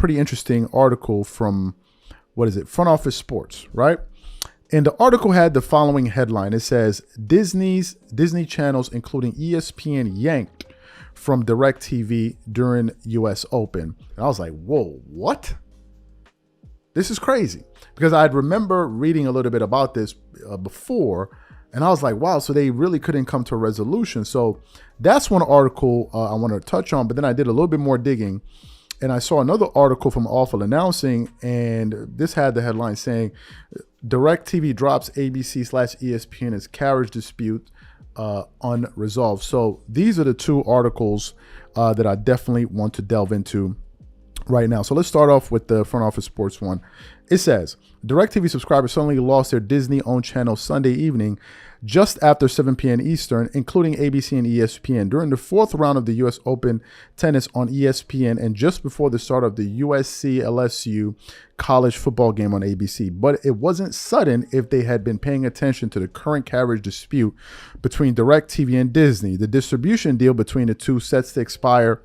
pretty interesting article from, Front Office Sports, right? And the article had the following headline. It says, Disney channels, including ESPN, yanked from DirectTV during US Open. And I was like, whoa, what? This is crazy. Because I'd remember reading a little bit about this before, and I was like, wow, so they really couldn't come to a resolution. So that's one article I want to touch on, but then I did a little bit more digging, and I saw another article from Awful Announcing, and this had the headline saying, DirectTV drops ABC/ESPN as Carriage dispute unresolved. So these are the two articles that I definitely want to delve into right now. So let's start off with the Front Office Sports one. It says, DirectTV subscribers suddenly lost their Disney-owned channel Sunday evening just after 7 p.m. Eastern, including ABC and ESPN, during the fourth round of the U.S. Open tennis on ESPN and just before the start of the USC-LSU college football game on ABC. But it wasn't sudden if they had been paying attention to the current carriage dispute between DirectTV and Disney. The distribution deal between the two was set to expire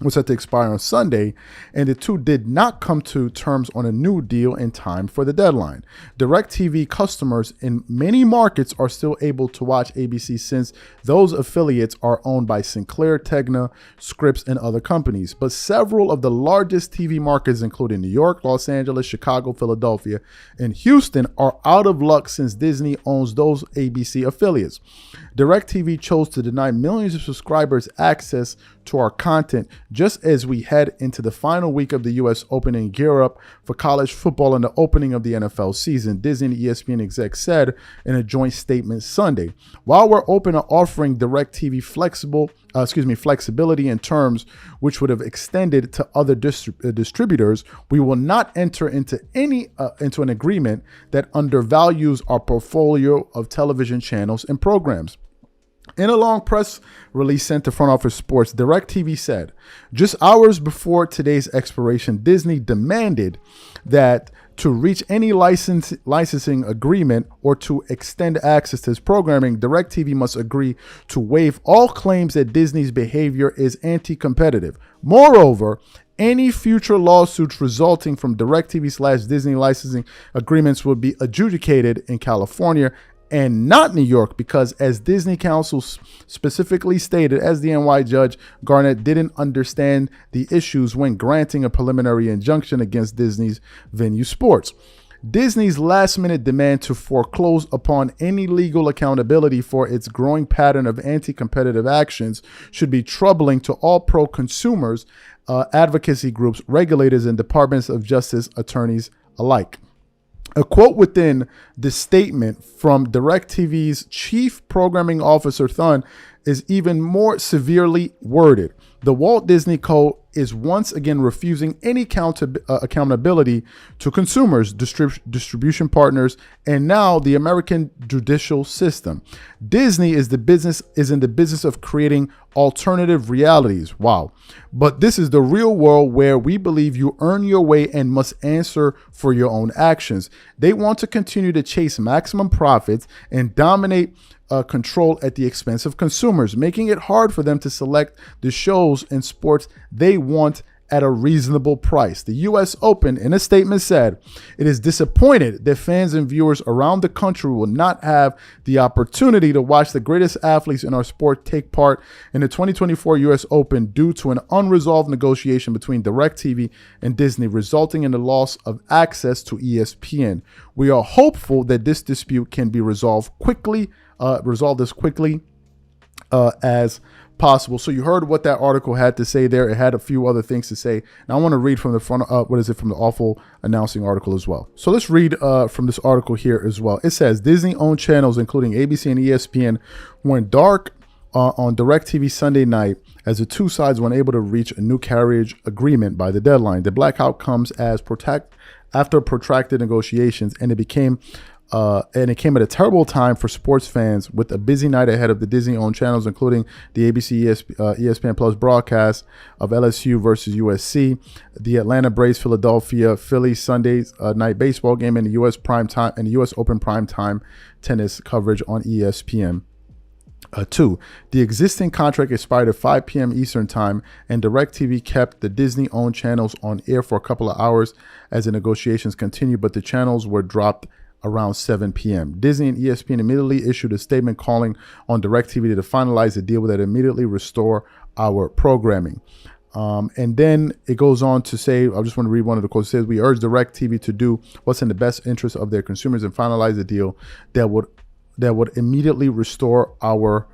on Sunday, and the two did not come to terms on a new deal in time for the deadline. DirectTV customers in many markets are still able to watch ABC since those affiliates are owned by Sinclair, Tegna, Scripps, and other companies. But several of the largest TV markets, including New York, Los Angeles, Chicago, Philadelphia, and Houston, are out of luck since Disney owns those ABC affiliates. DirectTV chose to deny millions of subscribers access to our content just as we head into the final week of the U.S. Open and gear up for college football and the opening of the NFL season, Disney and ESPN execs said in a joint statement Sunday. While we're open to offering DirectTV flexibility in terms which would have extended to other distributors, we will not enter into an agreement that undervalues our portfolio of television channels and programs. In a long press release sent to Front Office Sports, DirectTV said, just hours before today's expiration, Disney demanded that to reach any licensing agreement or to extend access to its programming, DirectTV must agree to waive all claims that Disney's behavior is anti-competitive. Moreover, any future lawsuits resulting from DirectTV/Disney licensing agreements will be adjudicated in California and not New York, because as Disney counsel specifically stated, as the NY judge, Garnett didn't understand the issues when granting a preliminary injunction against Disney's Venue Sports. Disney's last-minute demand to foreclose upon any legal accountability for its growing pattern of anti-competitive actions should be troubling to all pro-consumers, advocacy groups, regulators, and departments of justice attorneys alike. A quote within the statement from DirectTV's chief programming officer, Thun, is even more severely worded. The Walt Disney Co. is once again refusing any accountability to consumers, distribution partners, and now the American judicial system. Disney is in the business of creating alternative realities. Wow. But this is the real world where we believe you earn your way and must answer for your own actions. They want to continue to chase maximum profits and dominate control at the expense of consumers, making it hard for them to select the shows and sports they want at a reasonable price. The U.S. Open, in a statement, said it is disappointed that fans and viewers around the country will not have the opportunity to watch the greatest athletes in our sport take part in the 2024 U.S. Open due to an unresolved negotiation between DirectTV and Disney, resulting in the loss of access to ESPN. We are hopeful that this dispute can be resolved as quickly as possible. So you heard what that article had to say there. It had a few other things to say. Now I want to read from the front, from the Awful Announcing article as well. So let's read from this article here as well. It says Disney-owned channels, including ABC and ESPN, went dark on DirectTV Sunday night as the two sides were unable to reach a new carriage agreement by the deadline. The blackout comes after protracted negotiations, and it came at a terrible time for sports fans, with a busy night ahead of the Disney-owned channels, including the ABC ESPN Plus broadcast of LSU versus USC, the Atlanta Braves Philadelphia Phillies Sunday night baseball game, and the U.S. Open primetime tennis coverage on ESPN. Two, the existing contract expired at 5 p.m. Eastern Time, and DirectTV kept the Disney-owned channels on air for a couple of hours as the negotiations continued, but the channels were dropped around 7 p.m. Disney and ESPN immediately issued a statement calling on DirectTV to finalize the deal that immediately restore our programming. And then it goes on to say, I just want to read one of the quotes. It says, "We urge DirectTV to do what's in the best interest of their consumers and finalize a deal that would immediately restore our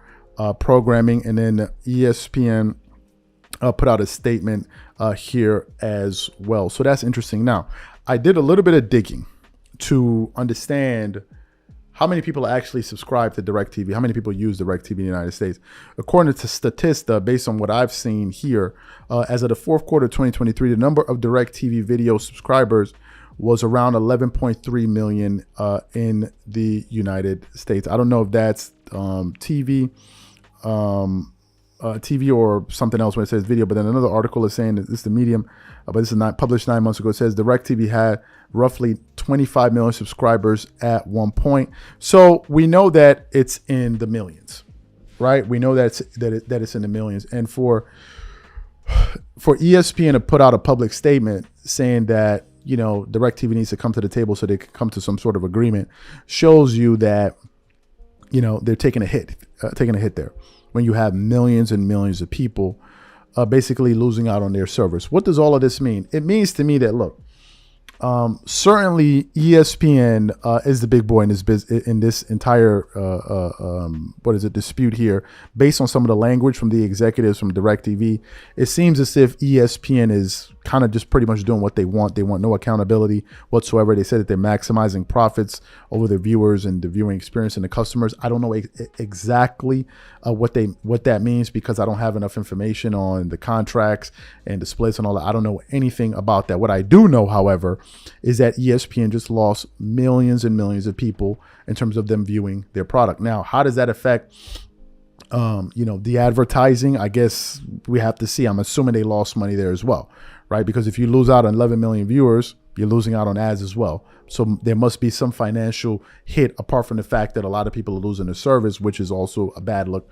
programming." And then ESPN put out a statement here as well. So that's interesting. Now, I did a little bit of digging to understand how many people actually subscribe to DirectTV, how many people use DirectTV in the United States. According to Statista, based on what I've seen here, as of the fourth quarter of 2023, the number of DirectTV video subscribers was around 11.3 million in the United States. I don't know if that's TV or something else when it says video, but then another article is saying that this is the Medium, but this is not published 9 months ago. It says DirectTV had roughly 25 million subscribers at one point. So we know that it's in the millions, right? We know that it's in the millions. And for ESPN to put out a public statement saying that, you know, DirectTV needs to come to the table so they can come to some sort of agreement shows you that, you know, they're taking a hit there when you have millions and millions of people basically losing out on their servers. What does all of this mean? It means to me that, look, certainly ESPN is the big boy in this entire dispute here. Based on some of the language from the executives from DirectTV, it seems as if ESPN is kind of just pretty much doing what they want. They want no accountability whatsoever. They said that they're maximizing profits over their viewers and the viewing experience and the customers. I don't know exactly what that means because I don't have enough information on the contracts and the splits and all that. I don't know anything about that. What I do know, however, is that ESPN just lost millions and millions of people in terms of them viewing their product. Now, how does that affect the advertising? I guess we have to see. I'm assuming they lost money there as well, right? Because if you lose out on 11 million viewers, you're losing out on ads as well. So there must be some financial hit apart from the fact that a lot of people are losing their service, which is also a bad look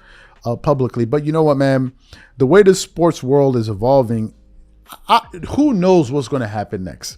publicly. But you know what, man? The way the sports world is evolving, who knows what's going to happen next?